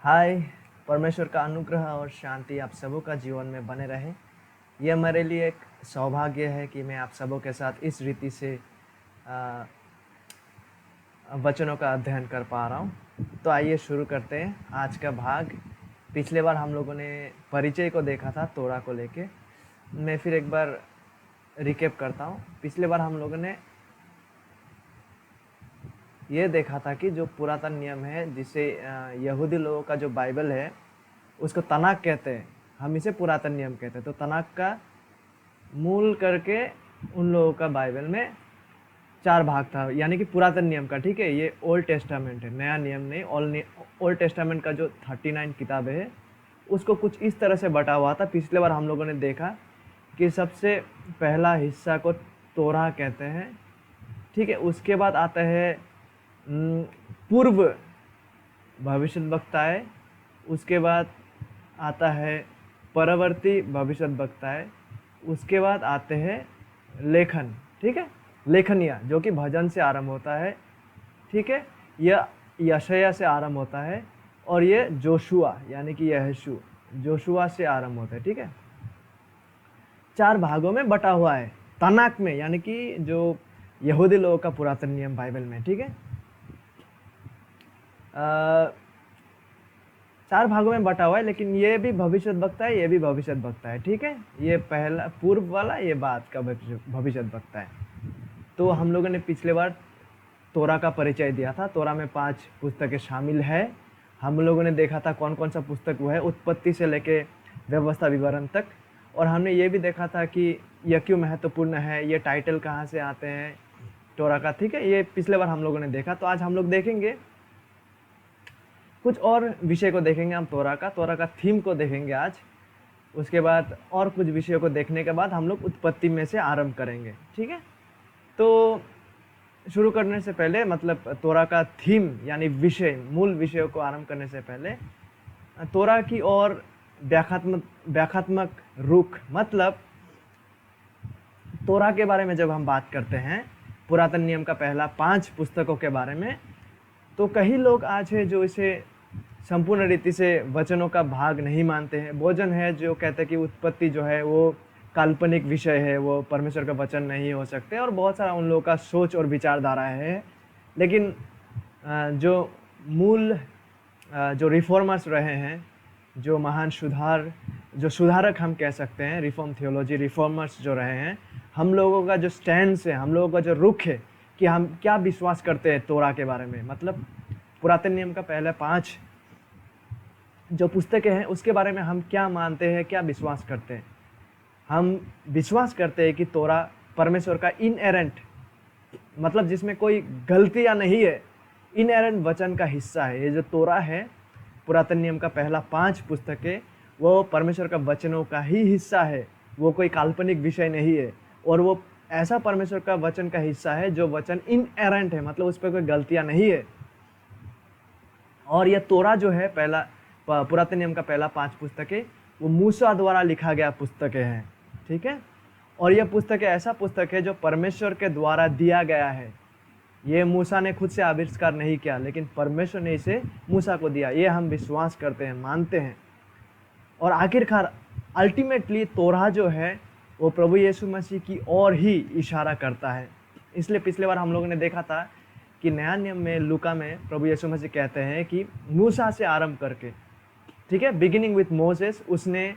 हाय। परमेश्वर का अनुग्रह और शांति आप सबों का जीवन में बने रहे। यह मेरे लिए एक सौभाग्य है कि मैं आप सबों के साथ इस रीति से वचनों का अध्ययन कर पा रहा हूँ। तो आइए शुरू करते हैं आज का भाग। पिछले बार हम लोगों ने परिचय को देखा था तोरा को लेके। मैं फिर एक बार रिकेप करता हूँ। पिछले बार हम लोगों ने ये देखा था कि जो पुरातन नियम है, जिसे यहूदी लोगों का जो बाइबल है उसको तनाक कहते हैं, हम इसे पुरातन नियम कहते हैं। तो तनाक का मूल करके उन लोगों का बाइबल में 4 भाग था, यानी कि पुरातन नियम का। ठीक है, ये ओल्ड टेस्टामेंट है, नया नियम नहीं। ओल्ड टेस्टामेंट का जो 39 किताबें है उसको कुछ इस तरह से बटा हुआ था। पिछले बार हम लोगों ने देखा कि सबसे पहला हिस्सा को तोरा कहते हैं। ठीक है, उसके बाद आता है पूर्व भविष्यद्वक्ताएं, उसके बाद आता है परवर्ती भविष्यद्वक्ताएं, उसके बाद आते हैं लेखन। ठीक है, लेखनिया जो कि भजन से आरंभ होता है। ठीक है, यह यशायाह से आरंभ होता है और ये जोशुआ यानी कि यहोशू जोशुआ से आरंभ होता है। ठीक है, 4 भागों में बटा हुआ है तनाक में, यानी कि जो यहूदी लोगों का पुरातन नियम बाइबल में। ठीक है, 4 भागों में बटा हुआ है, लेकिन ये भी भविष्यद्वक्ता है, ये भी भविष्यद्वक्ता है। ठीक है, ये पहला पूर्व वाला, ये बाद का भविष्यद्वक्ता है। तो हम लोगों ने पिछले बार तोरा का परिचय दिया था। तोरा में 5 पुस्तकें शामिल है। हम लोगों ने देखा था कौन कौन सा पुस्तक वो है, उत्पत्ति से लेके व्यवस्था विवरण तक। और हमने ये भी देखा था कि यह क्यों महत्वपूर्ण है, ये टाइटल कहाँ से आते हैं तोरा का। ठीक है, ये पिछले बार हम लोगों ने देखा। तो आज हम लोग देखेंगे कुछ और विषय को देखेंगे। हम तोरा का थीम को देखेंगे आज। उसके बाद और कुछ विषयों को देखने के बाद हम लोग उत्पत्ति में से आरंभ करेंगे। ठीक है, तो शुरू करने से पहले, मतलब तोरा का थीम यानी विषय, मूल विषयों को आरंभ करने से पहले तोरा की और व्याख्यात्मक रुख, मतलब तोरा के बारे में जब हम बात करते हैं, पुरातन नियम का पहला 5 पुस्तकों के बारे में, तो कई लोग आज है जो इसे संपूर्ण रीति से वचनों का भाग नहीं मानते हैं। भोजन है जो कहते हैं कि उत्पत्ति जो है वो काल्पनिक विषय है, वो परमेश्वर का वचन नहीं हो सकते, और बहुत सारा उन लोगों का सोच और विचारधारा है। लेकिन जो मूल जो रिफॉर्मर्स रहे हैं, जो महान सुधारक हम कह सकते हैं, रिफॉर्म थियोलॉजी रिफॉर्मर्स जो रहे हैं, हम लोगों का जो स्टैंड है, हम लोगों का जो रुख है कि हम क्या विश्वास करते हैं तोरा के बारे में, मतलब पुरातन नियम का पहले 5 जो पुस्तकें हैं उसके बारे में हम क्या मानते हैं, क्या विश्वास करते हैं। हम विश्वास करते हैं कि तोरा परमेश्वर का इनहेरेंट, मतलब जिसमें कोई गलतियां नहीं है, इनहेरेंट वचन का हिस्सा है। ये जो तोरा है, पुरातन नियम का पहला 5 पुस्तकें, वो परमेश्वर का वचनों का ही हिस्सा है, वो कोई काल्पनिक विषय नहीं है। और वो ऐसा परमेश्वर का वचन का हिस्सा है जो वचन इनहेरेंट है, मतलब उस पर कोई गलतियां नहीं है। और यह तोरा जो है, पहला पुरातन नियम का पहला 5 पुस्तकें, वो मूसा द्वारा लिखा गया पुस्तकें हैं। ठीक है, और यह पुस्तक ऐसा पुस्तक है जो परमेश्वर के द्वारा दिया गया है। ये मूसा ने खुद से आविष्कार नहीं किया, लेकिन परमेश्वर ने इसे मूसा को दिया। ये हम विश्वास करते हैं, मानते हैं। और आखिरकार अल्टीमेटली तोरा जो है वो प्रभु यीशु मसीह की ओर ही इशारा करता है। इसलिए पिछले बार हम लोगों ने देखा था कि नया नियम में लूका में प्रभु यीशु मसीह कहते हैं कि मूसा से आरंभ करके, ठीक है, बिगिनिंग विथ मोसेस, उसने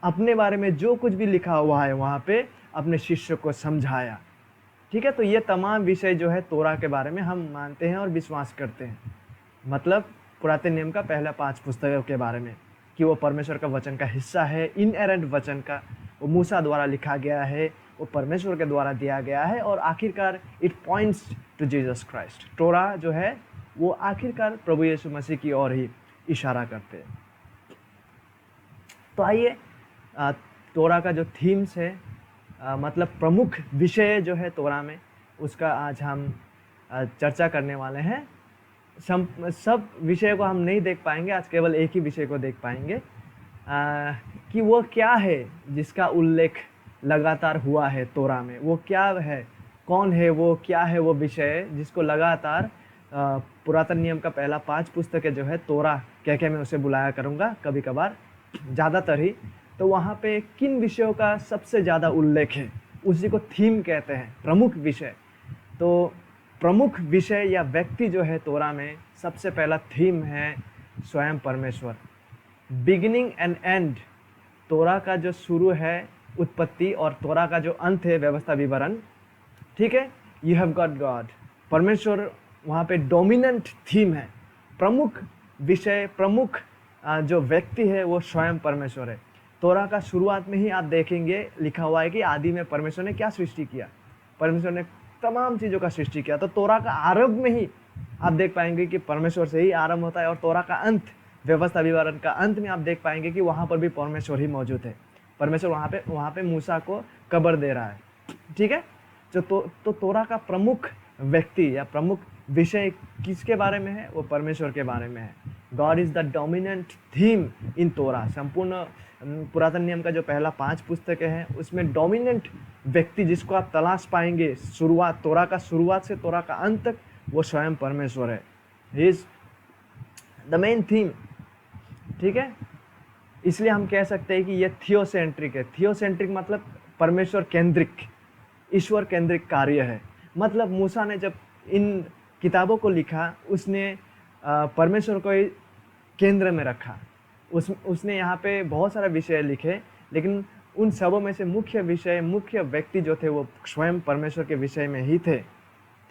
अपने बारे में जो कुछ भी लिखा हुआ है वहाँ पे अपने शिष्य को समझाया। ठीक है, तो ये तमाम विषय जो है तोरा के बारे में हम मानते हैं और विश्वास करते हैं। मतलब पुरातन नियम का पहला 5 पुस्तकों के बारे में कि वो परमेश्वर का वचन का हिस्सा है, इनहेरेंट वचन का, वो मूसा द्वारा लिखा गया है, वो परमेश्वर के द्वारा दिया गया है, और आखिरकार it points to Jesus Christ. Torah जो है वो आखिरकार प्रभु यीशु मसीह की ओर ही इशारा करते हैं। तो आइए तोरा का जो थीम्स है, मतलब प्रमुख विषय जो है तोरा में, उसका आज हम चर्चा करने वाले हैं। सब विषय को हम नहीं देख पाएंगे, आज केवल एक ही विषय को देख पाएंगे कि वो क्या है जिसका उल्लेख लगातार हुआ है तोरा में। वो क्या है, कौन है वो, क्या है वो विषय जिसको लगातार पुरातन नियम का पहला 5 पुस्तकें जो है तोरा कह के मैं उसे बुलाया करूँगा कभी कभार, ज़्यादातर ही। तो वहाँ पे किन विषयों का सबसे ज़्यादा उल्लेख है, उसी को थीम कहते हैं, प्रमुख विषय। तो प्रमुख विषय या व्यक्ति जो है तोरा में, सबसे पहला थीम है स्वयं परमेश्वर। बिगिनिंग एंड एंड, तोरा का जो शुरू है उत्पत्ति और तोरा का जो अंत है व्यवस्था विवरण, ठीक है। यू हैव गॉट गॉड, परमेश्वर वहाँ पे डोमिनेंट थीम है, प्रमुख विषय, प्रमुख जो व्यक्ति है वो स्वयं परमेश्वर है। तोरा का शुरुआत में ही आप देखेंगे लिखा हुआ है कि आदि में परमेश्वर ने क्या सृष्टि किया, परमेश्वर ने तमाम चीज़ों का सृष्टि किया। तो तोरा का आरंभ में ही आप देख पाएंगे कि परमेश्वर से ही आरंभ होता है, और तोरा का अंत, व्यवस्था विवरण का अंत में आप देख पाएंगे कि वहाँ पर भी परमेश्वर ही मौजूद है। परमेश्वर वहाँ पे मूसा को कब्र दे रहा है, ठीक है। तो तोरा का प्रमुख व्यक्ति या प्रमुख विषय किसके बारे में है, वो परमेश्वर के बारे में है। God is the dominant theme in तोरा। संपूर्ण पुरातन नियम का जो पहला 5 पुस्तकें हैं उसमें डोमिनेंट व्यक्ति जिसको आप तलाश पाएंगे शुरुआत, तोरा का शुरुआत से तोरा का अंत तक, वो स्वयं परमेश्वर है। He is the main theme, ठीक है। इसलिए हम कह सकते हैं कि ये थियोसेंट्रिक है। थियोसेंट्रिक मतलब परमेश्वर केंद्रिक, ईश्वर केंद्रिक कार्य है। मतलब मूसा ने जब इन किताबों को लिखा, उसने परमेश्वर को केंद्र में रखा। उसने यहाँ पे बहुत सारे विषय लिखे, लेकिन उन सबों में से मुख्य विषय, मुख्य व्यक्ति जो थे वो स्वयं परमेश्वर के विषय में ही थे,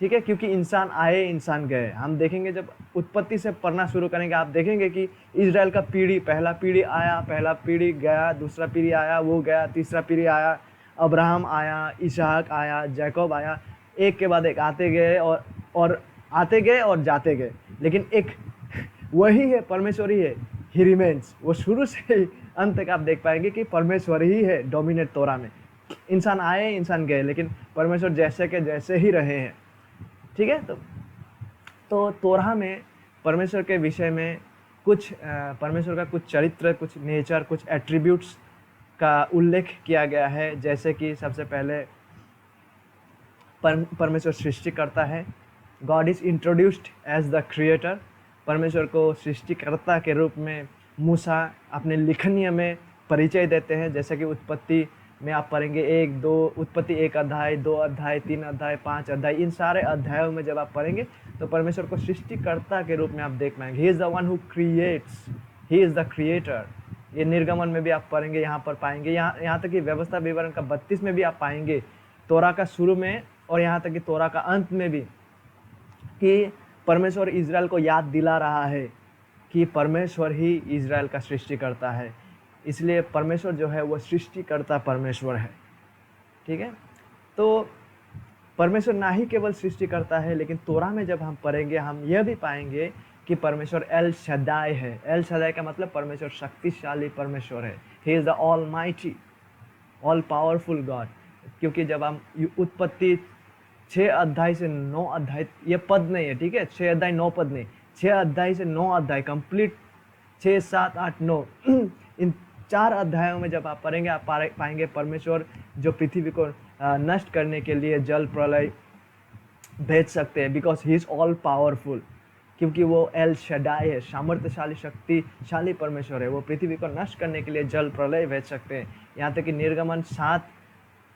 ठीक है। क्योंकि इंसान आए, इंसान गए। हम देखेंगे जब उत्पत्ति से पढ़ना शुरू करेंगे, आप देखेंगे कि इजराइल का पीढ़ी, पहला पीढ़ी आया, पहला पीढ़ी गया, दूसरा पीढ़ी आया, वो गया, तीसरा पीढ़ी आया, अब्राहम आया, इसहाक आया, जैकब आया, एक के बाद एक आते गए और आते गए और जाते गए, लेकिन एक वही है, परमेश्वर ही है। ही रिमेन्स, वो शुरू से ही अंत तक आप देख पाएंगे कि परमेश्वर ही है डोमिनेट तोरा में। इंसान आए, इंसान गए, लेकिन परमेश्वर जैसे के जैसे ही रहे हैं, ठीक है। तो तोरा में परमेश्वर के विषय में कुछ परमेश्वर का कुछ चरित्र, कुछ नेचर, कुछ एट्रीब्यूट्स का उल्लेख किया गया है। जैसे कि सबसे पहले परमेश्वर सृष्टि करता है। God is introduced as the creator. परमेश्वर को सृष्टिकर्ता के रूप में मूसा अपने लिखनीय में परिचय देते हैं। जैसे कि उत्पत्ति में आप पढ़ेंगे 1-2, उत्पत्ति 1 अध्याय, 2 अध्याय, 3 अध्याय, 5 अध्याय, इन सारे अध्यायों में जब आप पढ़ेंगे तो परमेश्वर को सृष्टिकर्ता के रूप में आप देख पाएंगे। He is the one who creates, he is the creator. ये निर्गमन में भी आप पढ़ेंगे, यहाँ पर पाएंगे, यहाँ तक कि व्यवस्था विवरण का 32 में भी आप पाएंगे, तोरा का शुरू में और यहाँ तक कि तोरा का अंत में भी, कि परमेश्वर इजराइल को याद दिला रहा है कि परमेश्वर ही इजराइल का सृष्टि करता है। इसलिए परमेश्वर जो है वो सृष्टिकर्ता परमेश्वर है, ठीक है। तो परमेश्वर ना ही केवल सृष्टि करता है, लेकिन तोरा में जब हम पढ़ेंगे हम यह भी पाएंगे कि परमेश्वर एल शदाई है। एल शदाई का मतलब परमेश्वर शक्तिशाली परमेश्वर है। He is the all mighty, all powerful God. क्योंकि जब हम उत्पत्ति 6 अध्याय से 9 अध्याय, ये पद नहीं है, ठीक है, 6 अध्याय 9 पद नहीं, 6 अध्याय से 9 अध्याय कंप्लीट, 6, 7, 8, 9 इन 4 अध्यायों में जब आप पढ़ेंगे आप पाएंगे परमेश्वर जो पृथ्वी को नष्ट करने के लिए जल प्रलय भेज सकते हैं, because he is all powerful. क्योंकि वो एल शदाई है, सामर्थ्यशाली शक्तिशाली परमेश्वर है। वो पृथ्वी को नष्ट करने के लिए जल प्रलय भेज सकते हैं। यहाँ तक कि निर्गमन 7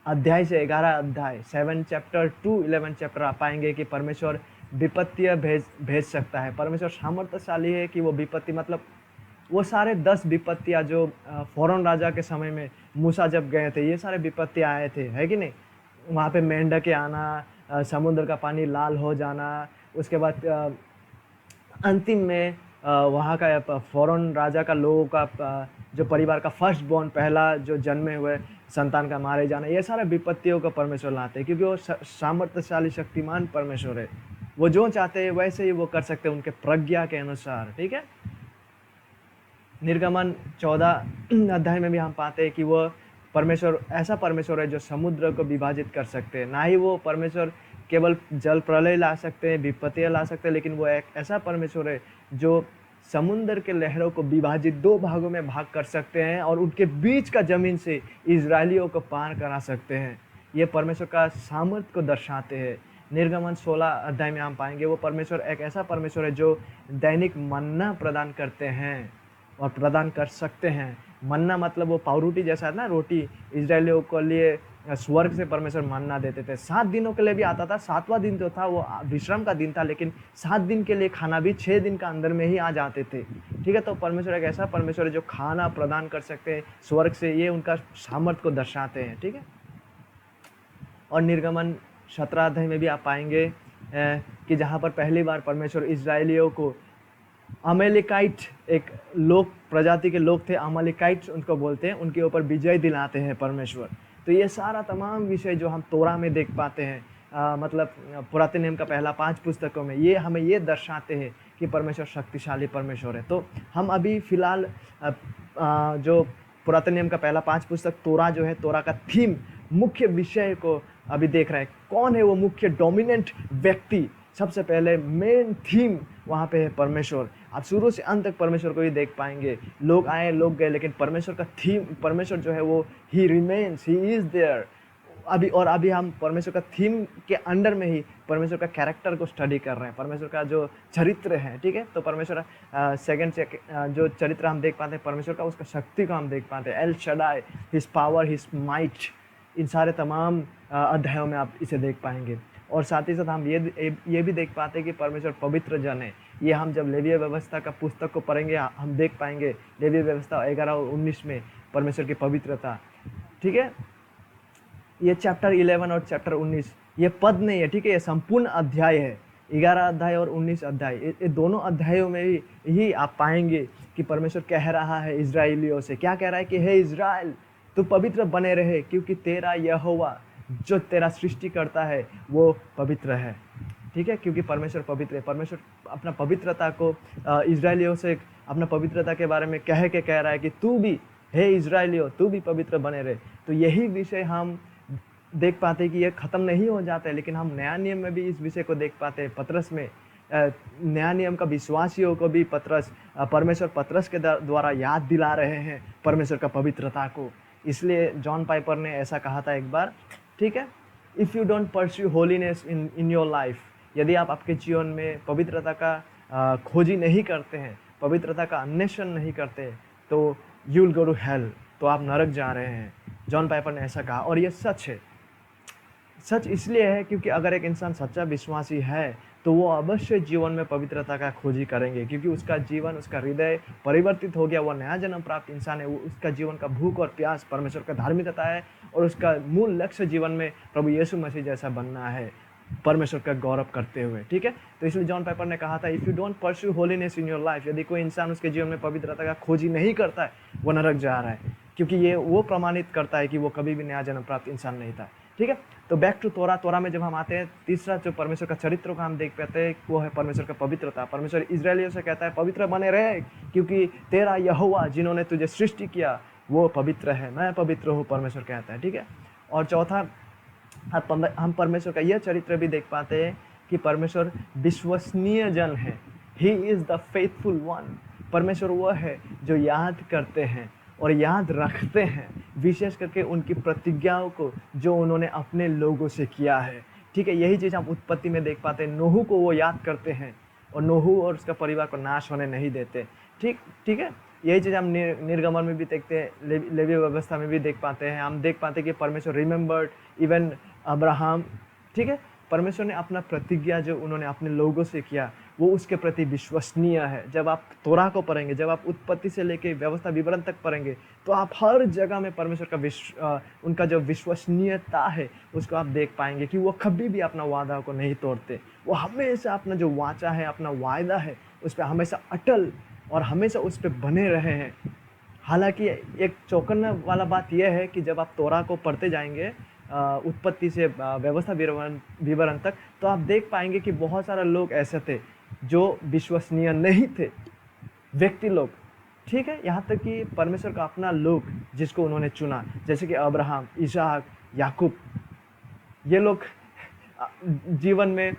अध्याय से 11 अध्याय, 7 चैप्टर टू 11 चैप्टर आप पाएंगे कि परमेश्वर विपत्तियाँ भेज सकता है। परमेश्वर सामर्थ्यशाली है कि वो विपत्ति, मतलब वो सारे 10 विपत्तियाँ जो फ़ौरन राजा के समय में मूसा जब गए थे, ये सारे विपत्तियाँ आए थे, है कि नहीं। वहाँ पे मेंढक आना, समुद्र का पानी लाल हो जाना, उसके बाद अंतिम में वहाँ का फ़ौरन राजा का लोगों का जो परिवार का फर्स्ट बॉर्न, पहला जो जन्मे हुए संतान का मारे जाना, ये सारे विपत्तियों को परमेश्वर लाते हैं। क्योंकि वो सामर्थ्यशाली शक्तिमान परमेश्वर है। वो जो चाहते हैं वैसे ही वो कर सकते हैं उनके प्रज्ञा के अनुसार, ठीक है। निर्गमन 14 अध्याय में भी हम पाते हैं कि वो परमेश्वर ऐसा परमेश्वर है जो समुद्र को विभाजित कर सकते हैं। ना ही वो परमेश्वर केवल जल प्रलय ला सकते हैं, विपत्तियाँ ला सकते हैं, लेकिन वो एक ऐसा परमेश्वर है जो समुद्र के लहरों को विभाजित 2 भागों में भाग कर सकते हैं और उनके बीच का ज़मीन से इजरायलियों को पार करा सकते हैं। ये परमेश्वर का सामर्थ्य को दर्शाते हैं। निर्गमन 16 अध्याय में हम पाएंगे वो परमेश्वर एक ऐसा परमेश्वर है जो दैनिक मन्ना प्रदान करते हैं और प्रदान कर सकते हैं। मन्ना मतलब वो पावरोटी जैसा है ना, रोटी इजरायलियों के लिए स्वर्ग से परमेश्वर मन्ना देते थे। 7 दिनों के लिए भी आता था, 7वां दिन जो था वो विश्राम का दिन था, लेकिन 7 दिन के लिए खाना भी 6 दिन का अंदर में ही आ जाते थे। ठीक है, तो परमेश्वर एक ऐसा परमेश्वर है जो खाना प्रदान कर सकते हैं स्वर्ग से, ये उनका सामर्थ्य को दर्शाते हैं। ठीक है, और निर्गमन 17 अध्याय में भी आप पाएंगे कि जहाँ पर पहली बार परमेश्वर इजरायलियों को अमेलिकाइट, एक लोग प्रजाति के लोग थे, अमेलिकाइट उनको बोलते हैं, उनके ऊपर विजय दिलाते हैं परमेश्वर। तो ये सारा तमाम विषय जो हम तोरा में देख पाते हैं, मतलब पुरातन नियम का पहला 5 पुस्तकों में, ये हमें ये दर्शाते हैं कि परमेश्वर शक्तिशाली परमेश्वर है। तो हम अभी फिलहाल जो पुरातन नियम का पहला 5 पुस्तक तोरा जो है, तोरा का थीम, मुख्य विषय को अभी देख रहे हैं। कौन है वो मुख्य डोमिनेंट व्यक्ति? सबसे पहले मेन थीम वहाँ पे है परमेश्वर। आप शुरू से अंत तक परमेश्वर को ही देख पाएंगे। लोग आए, लोग गए, लेकिन परमेश्वर का थीम, परमेश्वर जो है वो ही रिमेन्स, ही इज देयर। अभी हम परमेश्वर का थीम के अंडर में ही परमेश्वर का कैरेक्टर को स्टडी कर रहे हैं, परमेश्वर का जो चरित्र है। ठीक है, तो परमेश्वर सेकंड से जो चरित्र हम देख पाते हैं परमेश्वर का, उसका शक्ति को हम देख पाते हैं। El Shaddai, his power, his might, इन सारे तमाम अध्यायों में आप इसे देख पाएंगे। और साथ ही साथ हम ये भी देख पाते हैं कि परमेश्वर पवित्र जन है। ये हम जब लेवीय व्यवस्था का पुस्तक को पढ़ेंगे हम देख पाएंगे, लेवीय व्यवस्था 11 और 19 में परमेश्वर की पवित्रता। ठीक है, ये चैप्टर 11 और चैप्टर 19 ये पद नहीं है। ठीक है, ये संपूर्ण अध्याय है। 11 अध्याय और 19 अध्याय, ये दोनों अध्यायों में ही आप पाएंगे कि परमेश्वर कह रहा है इजराइलियों से। क्या कह रहा है कि हे इजराइल, तू पवित्र बने रहे, क्योंकि तेरा यहोवा जो तेरा सृष्टि करता है वो पवित्र है। ठीक है, क्योंकि परमेश्वर पवित्र है। परमेश्वर अपना पवित्रता को इजराइलियों से अपना पवित्रता के बारे में कह रहा है कि तू भी, हे इजराइलियों, तू भी पवित्र बने रहे। तो यही विषय हम देख पाते हैं कि ये ख़त्म नहीं हो जाता है, लेकिन हम नया नियम में भी इस विषय को देख पाते हैं। पतरस में नया नियम का विश्वासियों को भी परमेश्वर पतरस के द्वारा याद दिला रहे हैं परमेश्वर का पवित्रता को। इसलिए जॉन पाइपर ने ऐसा कहा था एक बार। ठीक है, if you don't pursue holiness in your life, यदि आप आपके जीवन में पवित्रता का खोजी नहीं करते हैं, पवित्रता का अन्वेषण नहीं करते, तो you will go to hell, तो आप नरक जा रहे हैं। जॉन पाइपर ने ऐसा कहा, और ये सच है। सच इसलिए है क्योंकि अगर एक इंसान सच्चा विश्वासी है तो वो अवश्य जीवन में पवित्रता का खोजी करेंगे, क्योंकि उसका जीवन, उसका हृदय परिवर्तित हो गया, वो नया जन्म प्राप्त इंसान है। वो उसका जीवन का भूख और प्यास परमेश्वर का धार्मिकता है, और उसका मूल लक्ष्य जीवन में प्रभु यीशु मसीह जैसा बनना है, परमेश्वर का गौरव करते हुए। ठीक है, तो इसलिए जॉन पाइपर ने कहा था, if you don't pursue holiness in your life, यदि कोई इंसान उसके जीवन में पवित्रता का खोजी नहीं करता है, वो नरक जा रहा है, क्योंकि ये वो प्रमाणित करता है कि वो कभी भी नया जन्म प्राप्त इंसान नहीं था। ठीक है, तो बैक टू तोरा में जब हम आते हैं, तीसरा जो परमेश्वर का चरित्र को हम देख पाते हैं वो है परमेश्वर का पवित्रता। परमेश्वर इजराइलियों से कहता है पवित्र बने रहे, क्योंकि तेरा यहोवा जिन्होंने तुझे सृष्टि किया वो पवित्र है, मैं पवित्र हूँ, परमेश्वर कहता है। ठीक है, और चौथा हम परमेश्वर का यह चरित्र भी देख पाते हैं कि परमेश्वर विश्वसनीय जन है। He is the faithful one. परमेश्वर वह है जो याद करते हैं और याद रखते हैं, विशेष करके उनकी प्रतिज्ञाओं को जो उन्होंने अपने लोगों से किया है। ठीक है, यही चीज़ हम उत्पत्ति में देख पाते हैं। नूह को वो याद करते हैं और नूह और उसका परिवार को नाश होने नहीं देते। ठीक है, यही चीज़ हम निर्गमन में भी देखते हैं, लेवीय व्यवस्था में भी देख पाते हैं। हम देख पाते हैं कि परमेश्वर रिमेंबर्ड इवन अब्राहम। ठीक है, परमेश्वर ने अपना प्रतिज्ञा जो उन्होंने अपने लोगों से किया वो उसके प्रति विश्वसनीय है। जब आप तोरा को पढ़ेंगे, जब आप उत्पत्ति से लेकर व्यवस्था विवरण तक पढ़ेंगे, तो आप हर जगह में परमेश्वर का उनका जो विश्वसनीयता है उसको आप देख पाएंगे कि वो कभी भी अपना वादा को नहीं तोड़ते। वो हमेशा अपना जो वाचा है, अपना वायदा है, उस पर हमेशा अटल और हमेशा उस पर बने रहे हैं। हालांकि एक चौंकाने वाला बात यह है कि जब आप तोरा को पढ़ते जाएंगे उत्पत्ति से व्यवस्था विवरण तक, तो आप देख पाएंगे कि बहुत सारे लोग ऐसे थे जो विश्वसनीय नहीं थे, व्यक्ति लोग। ठीक है, यहाँ तक कि परमेश्वर का अपना लोग जिसको उन्होंने चुना, जैसे कि अब्राहम, इसहाक, याकूब, ये लोग जीवन में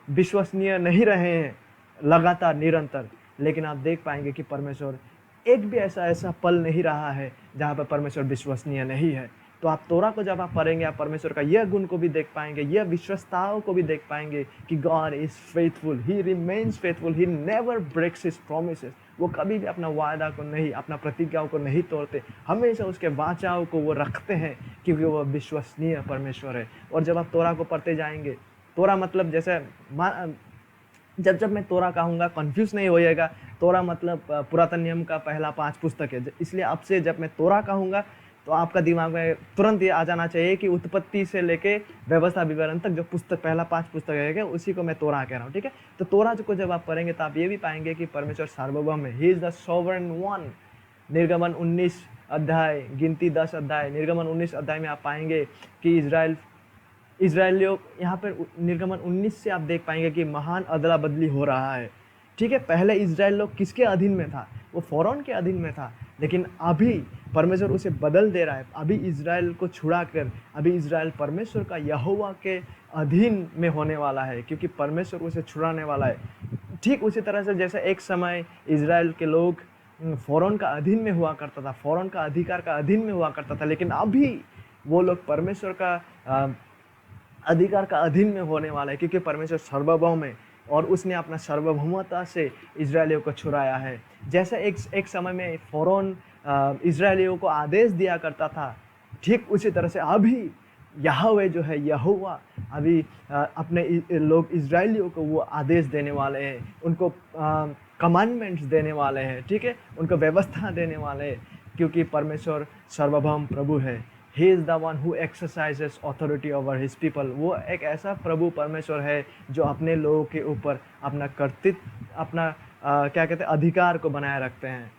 विश्वसनीय नहीं रहे हैं लगातार, निरंतर। लेकिन आप देख पाएंगे कि परमेश्वर एक भी ऐसा पल नहीं रहा है जहाँ पर परमेश्वर विश्वसनीय नहीं है। तो आप तोरा को जब आप पढ़ेंगे, आप परमेश्वर का यह गुण को भी देख पाएंगे, यह विश्वस्तताओं को भी देख पाएंगे कि God is faithful, he remains faithful, he never breaks his promises. वो कभी भी अपना वादा को नहीं, अपना प्रतिज्ञाओं को नहीं तोड़ते, हमेशा उसके वाचाओं को वो रखते हैं, क्योंकि वो विश्वसनीय परमेश्वर है। और जब आप तोरा को पढ़ते जाएंगे, तोरा मतलब जैसे जब जब मैं तोरा कहूँगा कंफ्यूज नहीं होइएगा, तोरा मतलब पुरातन नियम का पहला 5 पुस्तक है, इसलिए अब से जब मैं तोरा कहूँगा तो आपका दिमाग में तुरंत ये आ जाना चाहिए कि उत्पत्ति से लेके व्यवस्था विवरण तक जो पुस्तक पहला 5 पुस्तक है उसी को मैं तोरा कह रहा हूँ, ठीक है। तो तोरा को जब आप पढ़ेंगे तो आप ये भी पाएंगे कि परमेश्वर सार्वभौम है, he is the sovereign one. निर्गमन 19 अध्याय, गिनती 10 अध्याय, निर्गमन 19 अध्याय में आप पाएंगे कि इजराइलियों, यहाँ पर निर्गमन 19 से आप देख पाएंगे कि महान अदला बदली हो रहा है, ठीक है। पहले इजराइल लोग किसके अधीन में था? वो फ़ारोन के अधीन में था, लेकिन अभी परमेश्वर उसे बदल दे रहा है। अभी इजराइल को छुड़ा कर अभी इजराइल परमेश्वर का यहोवा के अधीन में होने वाला है, क्योंकि परमेश्वर उसे छुड़ाने वाला है। ठीक उसी तरह से जैसे एक समय इजराइल के लोग फ़ारोन का अधीन में हुआ करता था, फ़ारोन का अधिकार का अधीन में हुआ करता था, लेकिन अभी वो लोग परमेश्वर का अधिकार का अधीन में होने वाला है, क्योंकि परमेश्वर सार्वभौम है और उसने अपना सार्वभौमता से इजरायलियों को छुड़ाया है। जैसे एक समय में फ़ारोन इजरायलियों को आदेश दिया करता था, ठीक उसी तरह से अभी यहोवा जो है, यहोवा अभी अपने लोग इजरायलियों को वो आदेश देने वाले हैं, उनको कमांडमेंट्स देने वाले हैं, ठीक है, उनको व्यवस्था देने वाले हैं, क्योंकि परमेश्वर सार्वभौम प्रभु है। He is the one who exercises authority over his people. वो एक ऐसा प्रभु परमेश्वर है जो अपने लोगों के ऊपर अपना कर्तृत्व, अपना क्या कहते हैं, अधिकार को बनाए रखते हैं,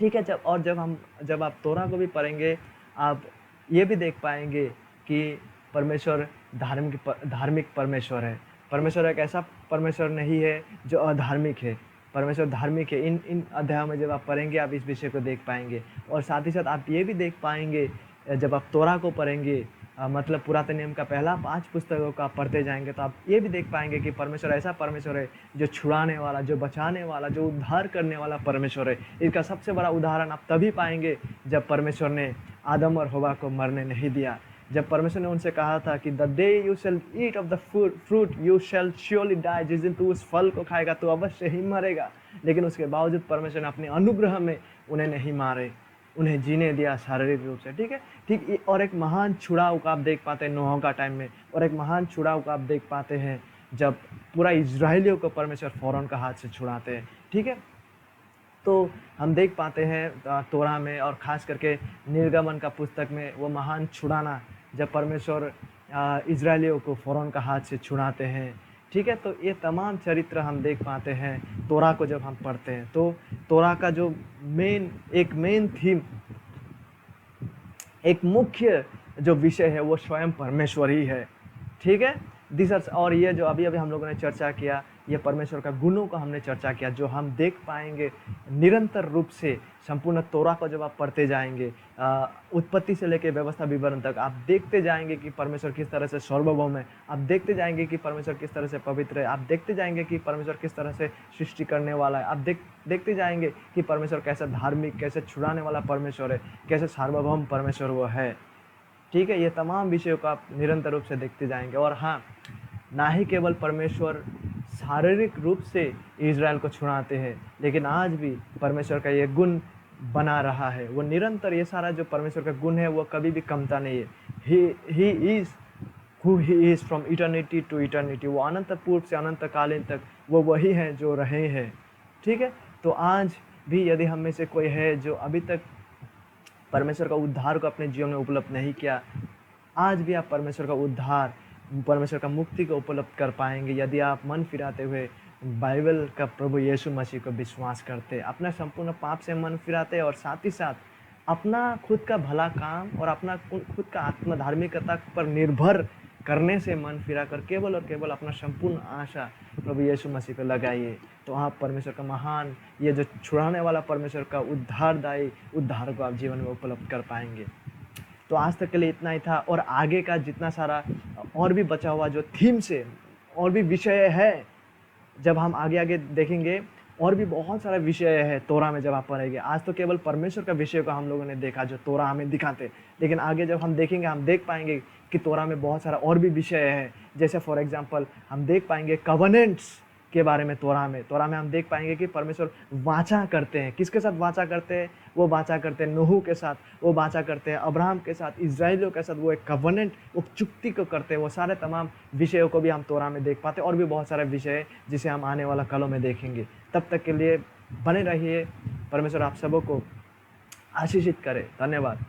ठीक है। जब आप तोरा को भी पढ़ेंगे, आप ये भी देख पाएंगे कि परमेश्वर धार्मिक परमेश्वर है। परमेश्वर एक ऐसा परमेश्वर नहीं है जो अधार्मिक है, परमेश्वर धार्मिक है। इन अध्यायों में जब आप पढ़ेंगे आप इस विषय को देख पाएंगे। और साथ ही साथ आप ये भी देख पाएंगे जब आप तोरा को पढ़ेंगे, मतलब पुरातन नियम का पहला 5 पुस्तकों का पढ़ते जाएंगे, तो आप ये भी देख पाएंगे कि परमेश्वर ऐसा परमेश्वर है जो छुड़ाने वाला, जो बचाने वाला, जो उद्धार करने वाला परमेश्वर है। इसका सबसे बड़ा उदाहरण आप तभी पाएंगे जब परमेश्वर ने आदम और हवा को मरने नहीं दिया। जब परमेश्वर ने उनसे कहा था कि the day you shall eat of the fruit you shall surely die, जिस दिन तू उस फल को खाएगा तो अवश्य ही मरेगा, लेकिन उसके बावजूद परमेश्वर ने अपने अनुग्रह में उन्हें नहीं मारे, उन्हें जीने दिया शारीरिक रूप से, ठीक है। ठीक, और एक महान छुड़ाव का आप देख पाते हैं नूह का टाइम में, और एक महान छुड़ाव का आप देख पाते हैं जब पूरा इजराइलियों को परमेश्वर फ़ारोन का हाथ से छुड़ाते हैं, ठीक है। तो हम देख पाते हैं तोरा में और ख़ास करके निर्गमन का पुस्तक में वो महान छुड़ाना, जब परमेश्वर इजराइलियों को फ़ारोन का हाथ से छुड़ाते हैं, ठीक है। तो ये तमाम चरित्र हम देख पाते हैं तोरा को जब हम पढ़ते हैं। तो तोरा का जो मेन थीम, एक मुख्य जो विषय है वो स्वयं परमेश्वर ही है, ठीक है। और ये जो अभी हम लोगों ने चर्चा किया, ये परमेश्वर का गुणों का हमने चर्चा किया, जो हम देख पाएंगे निरंतर रूप से संपूर्ण तोरा को जब आप पढ़ते जाएंगे, उत्पत्ति से लेकर व्यवस्था विवरण तक, आप देखते जाएंगे कि परमेश्वर किस तरह से सार्वभौम है, आप देखते जाएंगे कि परमेश्वर किस तरह से पवित्र है, आप देखते जाएंगे कि परमेश्वर किस तरह से सृष्टि करने वाला है, आप देखते जाएंगे कि परमेश्वर कैसा धार्मिक, कैसे छुड़ाने वाला परमेश्वर है, कैसे सार्वभौम परमेश्वर वो है, ठीक है। ये तमाम विषयों को आप निरंतर रूप से देखते जाएंगे। और हाँ, ना ही केवल परमेश्वर शारीरिक रूप से इजराइल को छुड़ाते हैं, लेकिन आज भी परमेश्वर का ये गुण बना रहा है, वो निरंतर, ये सारा जो परमेश्वर का गुण है वो कभी भी कमता नहीं है। He is who he is from eternity to eternity, वो अनंत पूर्व से अनंत कालीन तक वो वही है जो रहे हैं, ठीक है। तो आज भी यदि हम में से कोई है जो अभी तक परमेश्वर का उद्धार को अपने जीवन में उपलब्ध नहीं किया, आज भी आप परमेश्वर का उद्धार, परमेश्वर का मुक्ति को उपलब्ध कर पाएंगे यदि आप मन फिराते हुए बाइबल का प्रभु यीशु मसीह को विश्वास करते, अपना संपूर्ण पाप से मन फिराते और साथ ही साथ अपना खुद का भला काम और अपना खुद का आत्मधार्मिकता पर निर्भर करने से मन फिरा कर केवल और केवल अपना संपूर्ण आशा प्रभु यीशु मसीह को लगाइए, तो आप परमेश्वर का महान, ये जो छुड़ाने वाला परमेश्वर का उद्धारदायी उद्धार को आप जीवन में उपलब्ध कर पाएंगे। तो आज तक के लिए इतना ही था, और आगे का जितना सारा और भी बचा हुआ जो थीम से और भी विषय है, जब हम आगे देखेंगे और भी बहुत सारा विषय है तोरा में जब आप पढ़ेंगे। आज तो केवल परमेश्वर का विषय को हम लोगों ने देखा जो तोरा हमें दिखाते, लेकिन आगे जब हम देखेंगे हम देख पाएंगे कि तोरा में बहुत सारा और भी विषय है। जैसे फॉर एग्जांपल हम देख पाएंगे कवनेंट्स के बारे में। तोरा में हम देख पाएंगे कि परमेश्वर वाचा करते हैं। किसके साथ वाचा करते हैं? वो वाचा करते हैं नूह के साथ, वो वाचा करते हैं अब्राहम के साथ, इजराइलियों के साथ। वो एक कवनेंट, वो चुक्ति को करते हैं। वो सारे तमाम विषयों को भी हम तोरा में देख पाते हैं, और भी बहुत सारे विषय है जिसे हम आने वाला कलों में देखेंगे। तब तक के लिए बने रहिए। परमेश्वर आप सबों को आशीषित करे। धन्यवाद।